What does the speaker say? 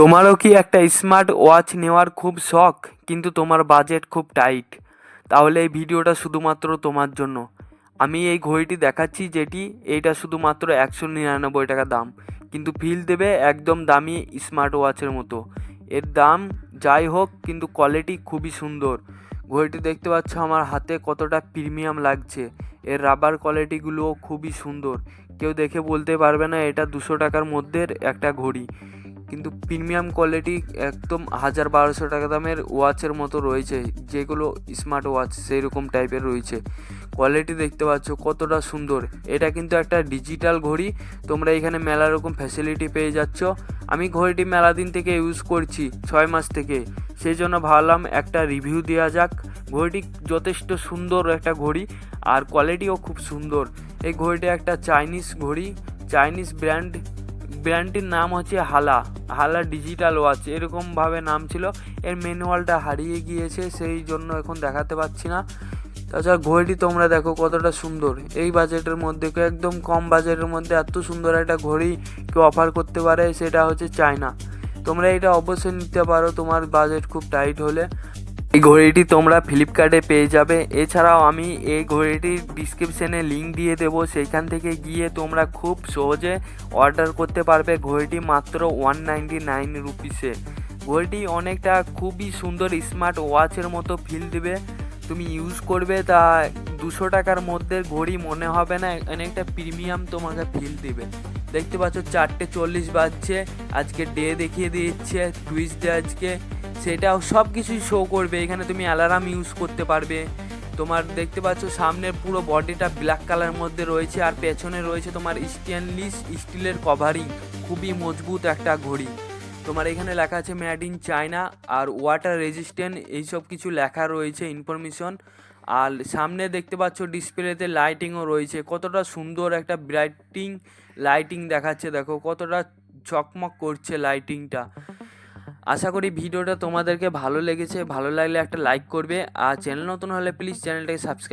তোমারও কি একটা স্মার্ট ওয়াচ নেওয়ার খুব শখ কিন্তু তোমার বাজেট খুব টাইট? তাহলে এই ভিডিওটা শুধুমাত্র তোমার জন্য। আমি এই ঘড়িটি দেখাচ্ছি যেটি এইটা শুধুমাত্র 199 টাকা দাম, কিন্তু ফিল দেবে একদম দামি স্মার্ট ওয়াচের মতো। এর দাম যাই হোক কিন্তু কোয়ালিটি খুবই সুন্দর। ঘড়িটি দেখতে পাচ্ছ আমার হাতে কতটা প্রিমিয়াম লাগছে। এর রাবার কোয়ালিটিগুলোও খুবই সুন্দর। কেউ দেখে বলতে পারবে না এটা 200 টাকার মধ্যে একটা ঘড়ি, কিন্তু প্রিমিয়াম কোয়ালিটি একদম 1000-1200 টাকা দামের ওয়াচের মতো রয়েছে, যেগুলো স্মার্ট ওয়াচ সেই রকম টাইপের রয়েছে। কোয়ালিটি দেখতে পাচ্ছ কতটা সুন্দর। এটা কিন্তু একটা ডিজিটাল ঘড়ি, তোমরা এখানে মেলা রকম ফ্যাসিলিটি পেয়ে যাচ্ছ। আমি ঘড়িটি মেলা দিন থেকে ইউজ করছি, 6 মাস থেকে, সেই জন্য ভাবলাম একটা রিভিউ দেওয়া যাক। ঘড়িটি যথেষ্ট সুন্দর একটা ঘড়ি আর কোয়ালিটিও খুব সুন্দর। এই ঘড়িটা একটা চাইনিজ ঘড়ি, চাইনিজ ব্র্যান্ডটির নাম হচ্ছে হালা ডিজিটাল ওয়াচ, এরকমভাবে নাম ছিল। এর ম্যানুয়ালটা হারিয়ে গিয়েছে, সেই জন্য এখন দেখাতে পাচ্ছি না। তাছাড়া ঘড়িটি তোমরা দেখো কতটা সুন্দর। এই বাজেটের মধ্যে, একদম কম বাজেটের মধ্যে এত সুন্দর একটা ঘড়ি কেউ অফার করতে পারে, সেটা হচ্ছে চায়না। তোমরা এটা অবশ্যই নিতে পারো তোমার বাজেট খুব টাইট হলে। এই ঘড়িটি তোমরা ফ্লিপকার্টে পেয়ে যাবে। এছাড়াও আমি এই ঘড়িটির ডিসক্রিপশানে লিঙ্ক দিয়ে দেবো, সেইখান থেকে গিয়ে তোমরা খুব সহজে অর্ডার করতে পারবে ঘড়িটি মাত্র 199 রুপিসে। ঘড়িটি অনেকটা খুবই সুন্দর স্মার্ট ওয়াচের মতো ফিল দেবে। তুমি ইউজ করবে তা 200 টাকার মধ্যে ঘড়ি মনে হবে না, অনেকটা প্রিমিয়াম তোমাকে ফিল দিবে। দেখতে পাচ্ছ 4:40 বাজছে, আজকে ডে দেখিয়ে দিচ্ছে, টুইসডে আজকে, সেটাও সব কিছুই শো করবে। এখানে তুমি অ্যালার্ম ইউজ করতে পারবে। তোমার দেখতে পাচ্ছ সামনের পুরো বডিটা ব্ল্যাক কালারের মধ্যে রয়েছে, আর পেছনে রয়েছে তোমার স্টেনলেস স্টিলের কভারিং, খুবই মজবুত একটা ঘড়ি। তোমার এখানে লেখা আছে মেড ইন চায়না আর ওয়াটার রেজিস্ট্যান্ট, এইসব কিছু লেখা রয়েছে ইনফরমেশন। আর সামনে দেখতে পাচ্ছ ডিসপ্লেতে লাইটিংও রয়েছে, কতটা সুন্দর একটা ব্রাইটিং লাইটিং দেখাচ্ছে, দেখো কতটা চকমক করছে লাইটিংটা। আশা করি ভিডিওটা তোমাদেরকে ভালো লেগেছে। ভালো লাগলে একটা লাইক করবে, আর চ্যানেল নতুন হলে প্লিজ চ্যানেলটাকে সাবস্ক্রাইব